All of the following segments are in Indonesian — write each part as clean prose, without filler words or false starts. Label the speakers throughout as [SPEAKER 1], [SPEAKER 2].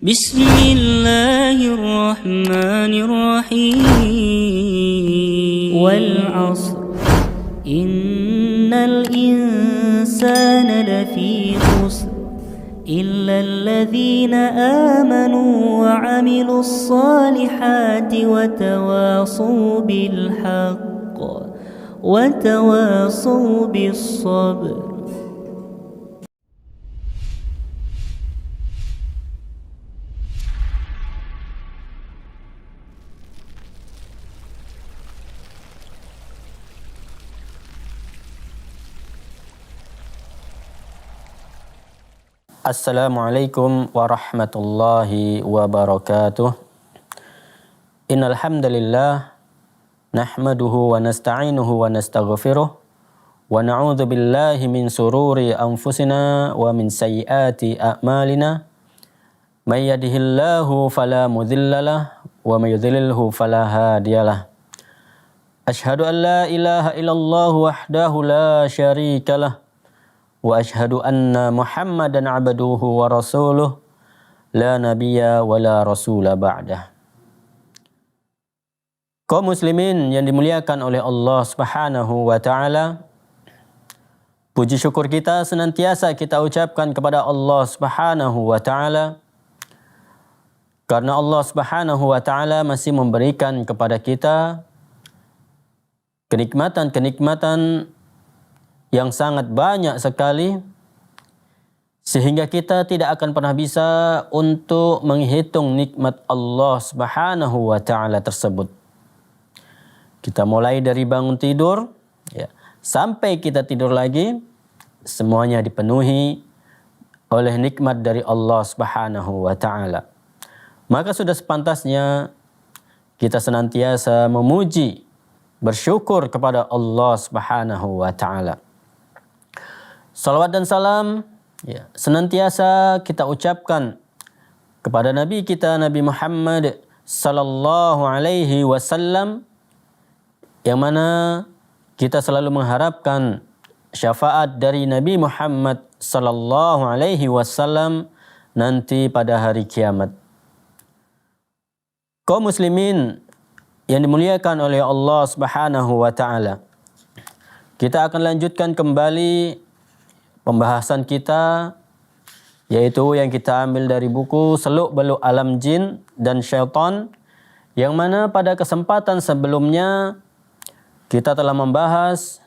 [SPEAKER 1] بسم الله الرحمن الرحيم والعصر إن الإنسان لفي خسر إلا الذين آمنوا وعملوا الصالحات وتواصوا بالحق وتواصوا بالصبر.
[SPEAKER 2] Assalamualaikum warahmatullahi wabarakatuh. Innal hamdalillah nahmaduhu wa nasta'inuhu wa nastaghfiruh wa na'udzu billahi min sururi anfusina wa min sayyiati a'malina. May yahdihillahu fala mudhillalah wa may yudhlilhu fala hadiyalah. Asyhadu an la ilaha illallah wahdahu la syarikalah wa asyhadu anna Muhammadan abduhu wa rasuluh la nabiyya wa la rasula ba'dah. Kaum muslimin yang dimuliakan oleh Allah Subhanahu wa taala, puji syukur kita senantiasa kita ucapkan kepada Allah Subhanahu wa taala karena Allah Subhanahu wa taala masih memberikan kepada kita kenikmatan-kenikmatan yang sangat banyak sekali, sehingga kita tidak akan pernah bisa untuk menghitung nikmat Allah Subhanahu wa taala tersebut. Kita mulai dari bangun tidur sampai kita tidur lagi, semuanya dipenuhi oleh nikmat dari Allah Subhanahu wa taala. Maka sudah sepantasnya kita senantiasa memuji, bersyukur kepada Allah Subhanahu wa taala. Salawat dan salam senantiasa kita ucapkan kepada Nabi kita Nabi Muhammad sallallahu alaihi wasallam, yang mana kita selalu mengharapkan syafaat dari Nabi Muhammad sallallahu alaihi wasallam nanti pada hari kiamat. Kaum muslimin yang dimuliakan oleh Allah Subhanahu wa taala, kita akan lanjutkan kembali pembahasan kita, yaitu yang kita ambil dari buku Seluk-Beluk Alam Jin dan Syaitan, yang mana pada kesempatan sebelumnya kita telah membahas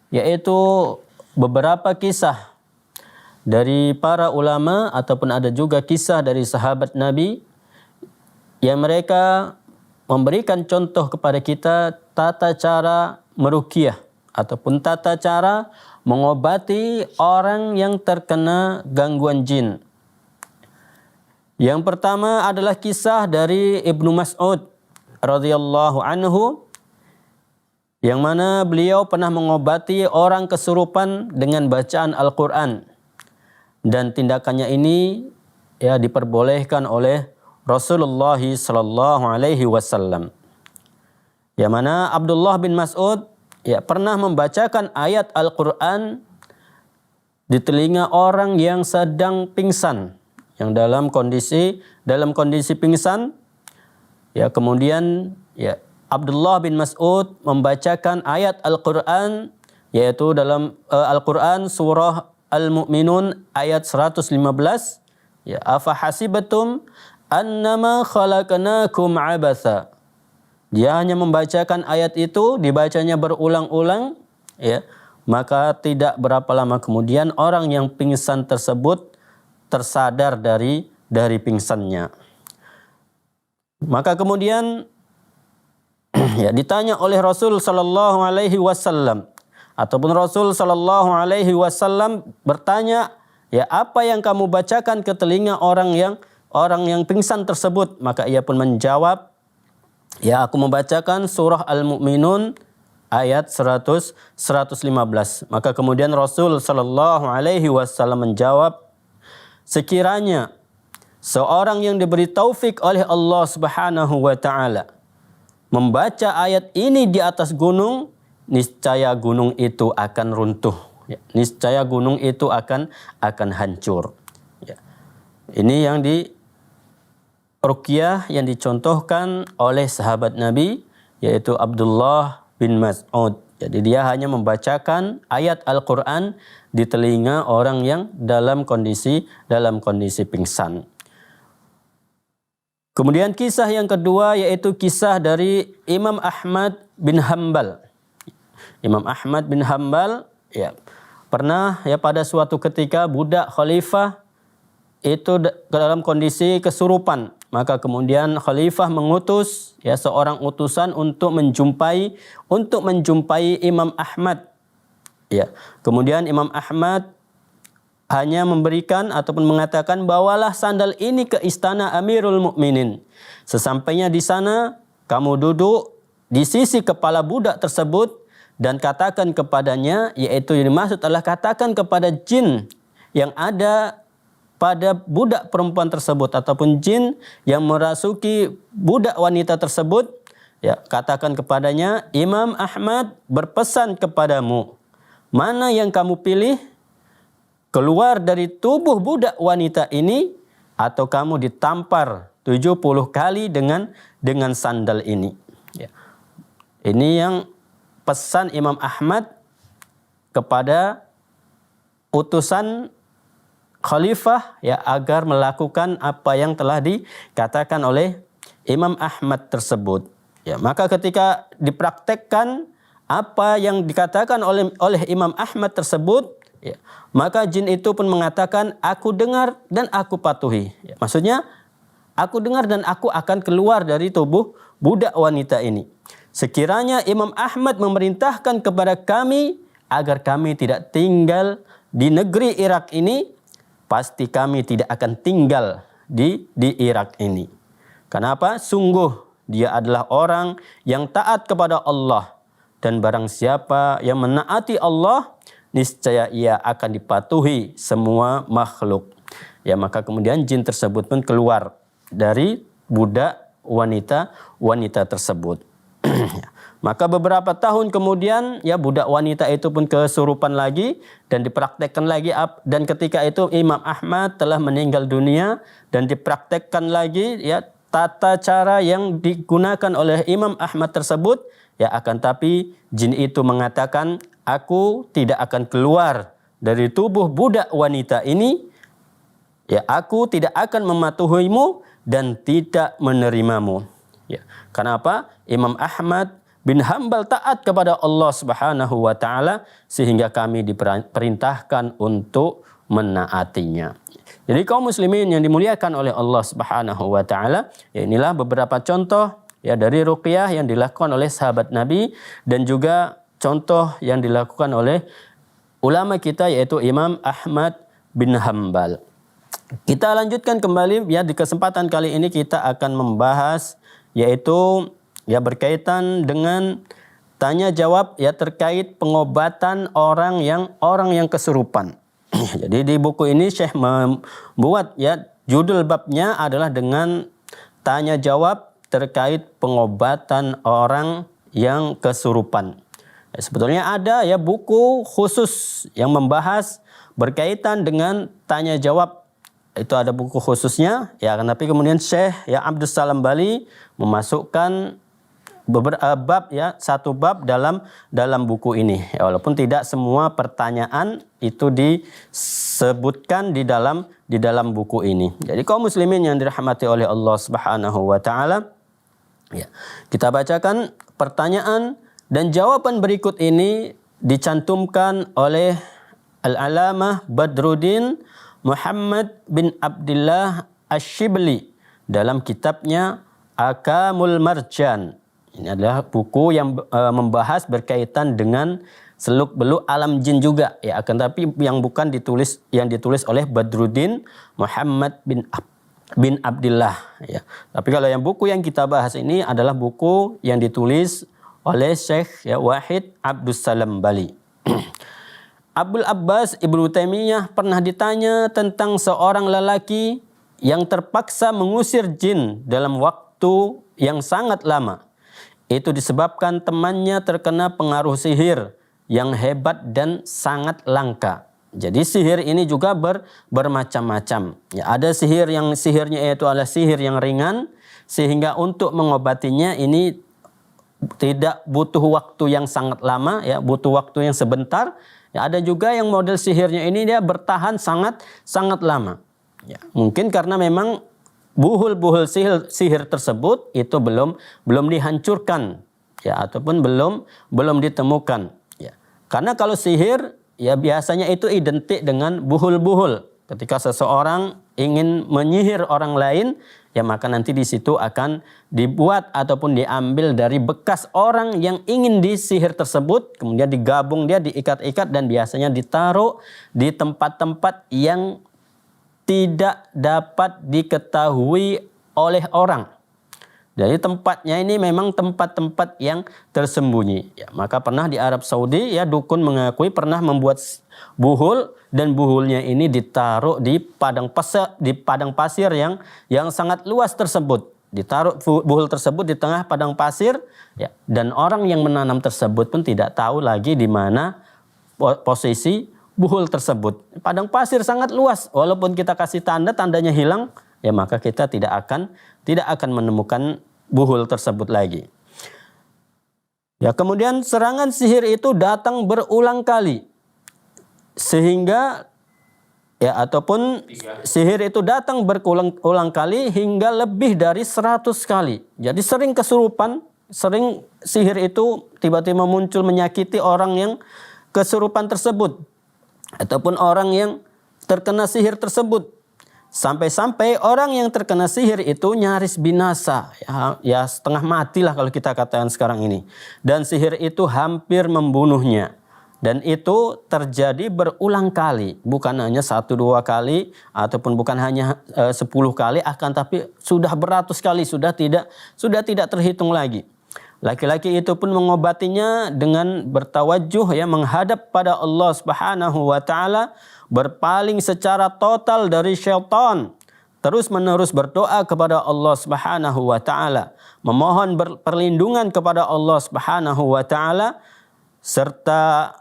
[SPEAKER 2] yaitu beberapa kisah dari para ulama ataupun ada juga kisah dari sahabat Nabi yang mereka memberikan contoh kepada kita tata cara meruqyah ataupun tata cara mengobati orang yang terkena gangguan jin. Yang pertama adalah kisah dari Ibnu Mas'ud radhiyallahu anhu, yang mana beliau pernah mengobati orang kesurupan dengan bacaan Al-Quran, dan tindakannya ini diperbolehkan oleh Rasulullah sallallahu alaihi wasallam. Yang mana Abdullah bin Mas'ud pernah membacakan ayat Al-Quran di telinga orang yang sedang pingsan, yang dalam kondisi pingsan. Kemudian Abdullah bin Mas'ud membacakan ayat Al-Quran, yaitu dalam Al-Quran surah Al-Mu'minun ayat 115. Afa hasibatum annama khalaqnakum abatha. Dia hanya membacakan ayat itu, dibacanya berulang-ulang, maka tidak berapa lama kemudian orang yang pingsan tersebut tersadar dari pingsannya. Maka kemudian ditanya oleh Rasul sallallahu alaihi wasallam, ataupun Rasul sallallahu alaihi wasallam bertanya, apa yang kamu bacakan ke telinga orang yang pingsan tersebut? Maka ia pun menjawab, aku membacakan surah Al-Mu'minun ayat 115. Maka kemudian Rasul sallallahu alaihi wasallam menjawab, sekiranya seorang yang diberi taufik oleh Allah Subhanahu wa taala membaca ayat ini di atas gunung, niscaya gunung itu akan runtuh. Niscaya gunung itu akan hancur. Ini yang ruqyah yang dicontohkan oleh sahabat Nabi, yaitu Abdullah bin Mas'ud. Jadi dia hanya membacakan ayat Al-Quran di telinga orang yang dalam kondisi pingsan. Kemudian kisah yang kedua yaitu kisah dari Imam Ahmad bin Hanbal. Imam Ahmad bin Hanbal pernah pada suatu ketika budak khalifah itu dalam kondisi kesurupan. Maka kemudian khalifah mengutus seorang utusan untuk menjumpai Imam Ahmad. Kemudian Imam Ahmad hanya memberikan ataupun mengatakan, bawalah sandal ini ke istana Amirul Mukminin. Sesampainya di sana, kamu duduk di sisi kepala budak tersebut dan katakan kepadanya, yaitu yang dimaksud adalah katakan kepada jin yang ada pada budak perempuan tersebut ataupun jin yang merasuki budak wanita tersebut, katakan kepadanya, Imam Ahmad berpesan kepadamu, mana yang kamu pilih, keluar dari tubuh budak wanita ini atau kamu ditampar 70 kali dengan sandal ini. Ini yang pesan Imam Ahmad kepada utusan khalifah agar melakukan apa yang telah dikatakan oleh Imam Ahmad tersebut. Maka ketika dipraktekkan apa yang dikatakan oleh Imam Ahmad tersebut, maka jin itu pun mengatakan, aku dengar dan aku patuhi. Maksudnya, aku dengar dan aku akan keluar dari tubuh budak wanita ini. Sekiranya Imam Ahmad memerintahkan kepada kami agar kami tidak tinggal di negeri Irak ini, pasti kami tidak akan tinggal di Irak ini. Kenapa? Sungguh dia adalah orang yang taat kepada Allah. Dan barang siapa yang menaati Allah, niscaya ia akan dipatuhi semua makhluk. Maka kemudian jin tersebut pun keluar dari budak wanita tersebut. Maka beberapa tahun kemudian budak wanita itu pun kesurupan lagi dan dipraktekkan lagi, dan ketika itu Imam Ahmad telah meninggal dunia dan dipraktekkan lagi tata cara yang digunakan oleh Imam Ahmad tersebut, akan tapi jin itu mengatakan, aku tidak akan keluar dari tubuh budak wanita ini, aku tidak akan mematuhimu dan tidak menerimamu. Kenapa? Imam Ahmad bin Hanbal taat kepada Allah Subhanahu wa taala sehingga kami diperintahkan untuk menaatinya. Jadi kaum muslimin yang dimuliakan oleh Allah Subhanahu wa taala, inilah beberapa contoh dari ruqyah yang dilakukan oleh sahabat Nabi dan juga contoh yang dilakukan oleh ulama kita yaitu Imam Ahmad bin Hanbal. Kita lanjutkan kembali di kesempatan kali ini kita akan membahas yaitu berkaitan dengan tanya jawab terkait pengobatan orang yang kesurupan. Jadi di buku ini Syekh membuat judul babnya adalah dengan tanya jawab terkait pengobatan orang yang kesurupan. Sebetulnya ada buku khusus yang membahas berkaitan dengan tanya jawab. Itu ada buku khususnya, tapi kemudian Syekh Abdus Salam Bali memasukkan beberapa bab satu bab dalam buku ini. Walaupun tidak semua pertanyaan itu disebutkan di dalam buku ini. Jadi kaum muslimin yang dirahmati oleh Allah Subhanahu wa taala, kita bacakan pertanyaan dan jawaban berikut ini dicantumkan oleh Al-Alamah Badruddin Muhammad bin Abdullah Ash-Shibli dalam kitabnya Akamul Marjan. Ini adalah buku yang membahas berkaitan dengan seluk-beluk alam jin juga, akan tapi yang ditulis oleh Badruddin Muhammad bin Abdullah. Tapi kalau yang buku yang kita bahas ini adalah buku yang ditulis oleh Syekh Wahid Abdus Salam Bali. Abdul Abbas Ibnu Taimiyah pernah ditanya tentang seorang lelaki yang terpaksa mengusir jin dalam waktu yang sangat lama. Itu disebabkan temannya terkena pengaruh sihir yang hebat dan sangat langka. Jadi sihir ini juga bermacam-macam. Ya, ada sihir yang sihirnya itu adalah sihir yang ringan, sehingga untuk mengobatinya ini tidak butuh waktu yang sangat lama, ya, butuh waktu yang sebentar. Ya, ada juga yang model sihirnya ini dia bertahan sangat lama. Ya, mungkin karena memang buhul-buhul sihir tersebut itu belum dihancurkan, ya, ataupun belum ditemukan. Ya. Karena kalau sihir, ya, biasanya itu identik dengan buhul-buhul. Ketika seseorang ingin menyihir orang lain, ya, maka nanti di situ akan dibuat ataupun diambil dari bekas orang yang ingin disihir tersebut, kemudian digabung, dia diikat-ikat dan biasanya ditaruh di tempat-tempat yang tidak dapat diketahui oleh orang. Jadi tempatnya ini memang tempat-tempat yang tersembunyi. Ya, maka pernah di Arab Saudi, ya, dukun mengakui pernah membuat buhul, dan buhulnya ini ditaruh di padang pasir yang sangat luas tersebut. Ditaruh buhul tersebut di tengah padang pasir, ya, dan orang yang menanam tersebut pun tidak tahu lagi di mana posisi buhul tersebut. Padang pasir sangat luas, walaupun kita kasih tandanya hilang, ya, maka kita tidak akan menemukan buhul tersebut lagi. Ya, kemudian serangan sihir itu datang berulang kali. Sehingga, ya, ataupun sihir itu datang berulang kali hingga lebih dari 100 kali. Jadi sering kesurupan, sering sihir itu tiba-tiba muncul menyakiti orang yang kesurupan tersebut, ataupun orang yang terkena sihir tersebut. Sampai-sampai orang yang terkena sihir itu nyaris binasa, ya setengah matilah kalau kita katakan sekarang ini. Dan sihir itu hampir membunuhnya. Dan itu terjadi berulang kali, bukan hanya 1-2 kali, ataupun bukan hanya 10 kali, akan tapi sudah beratus kali, sudah tidak terhitung lagi. Laki-laki itu pun mengobatinya dengan bertawajuh, ya, menghadap pada Allah Subhanahu wa taala, berpaling secara total dari syaitan, terus-menerus berdoa kepada Allah Subhanahu wa taala, memohon perlindungan kepada Allah Subhanahu wa taala, serta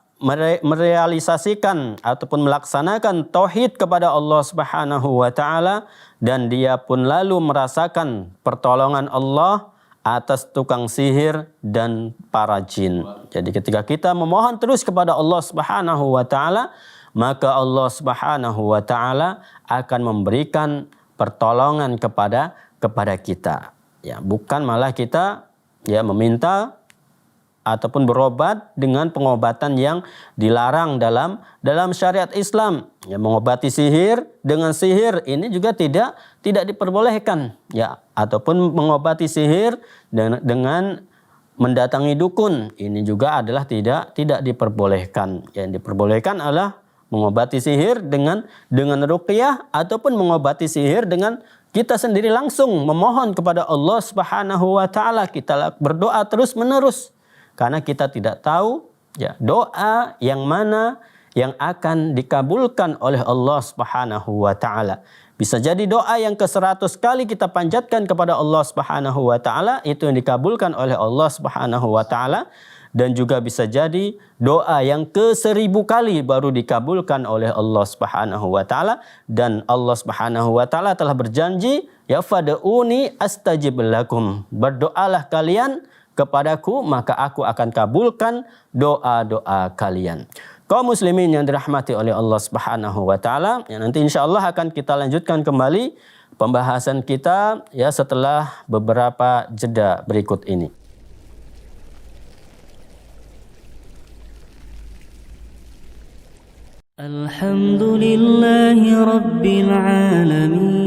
[SPEAKER 2] merealisasikan ataupun melaksanakan tauhid kepada Allah Subhanahu wa taala, dan dia pun lalu merasakan pertolongan Allah atas tukang sihir dan para jin. Jadi ketika kita memohon terus kepada Allah Subhanahu wa taala, maka Allah Subhanahu wa taala akan memberikan pertolongan kepada kita. Ya, bukan malah kita, ya, meminta ataupun berobat dengan pengobatan yang dilarang dalam syariat Islam. Ya, mengobati sihir dengan sihir ini juga tidak diperbolehkan, ya, ataupun mengobati sihir dengan mendatangi dukun ini juga adalah tidak diperbolehkan. Yang diperbolehkan adalah mengobati sihir dengan ruqyah, ataupun mengobati sihir dengan kita sendiri langsung memohon kepada Allah Subhanahu wa taala, kita berdoa terus-menerus. Karena kita tidak tahu, ya, doa yang mana yang akan dikabulkan oleh Allah Subhanahu wa taala. Bisa jadi doa yang ke-100 kali kita panjatkan kepada Allah Subhanahu wa taala itu yang dikabulkan oleh Allah Subhanahu wa taala, dan juga bisa jadi doa yang ke-1000 kali baru dikabulkan oleh Allah Subhanahu wa taala, dan Allah Subhanahu wa taala telah berjanji, ya, fad'uni astajib lakum. Berdoalah kalian kepadaku, maka aku akan kabulkan doa-doa kalian. Kaum muslimin yang dirahmati oleh Allah Subhanahu wa taala, ya, nanti insyaallah akan kita lanjutkan kembali pembahasan kita, ya, setelah beberapa jeda berikut ini.
[SPEAKER 1] Alhamdulillahi rabbil alamin.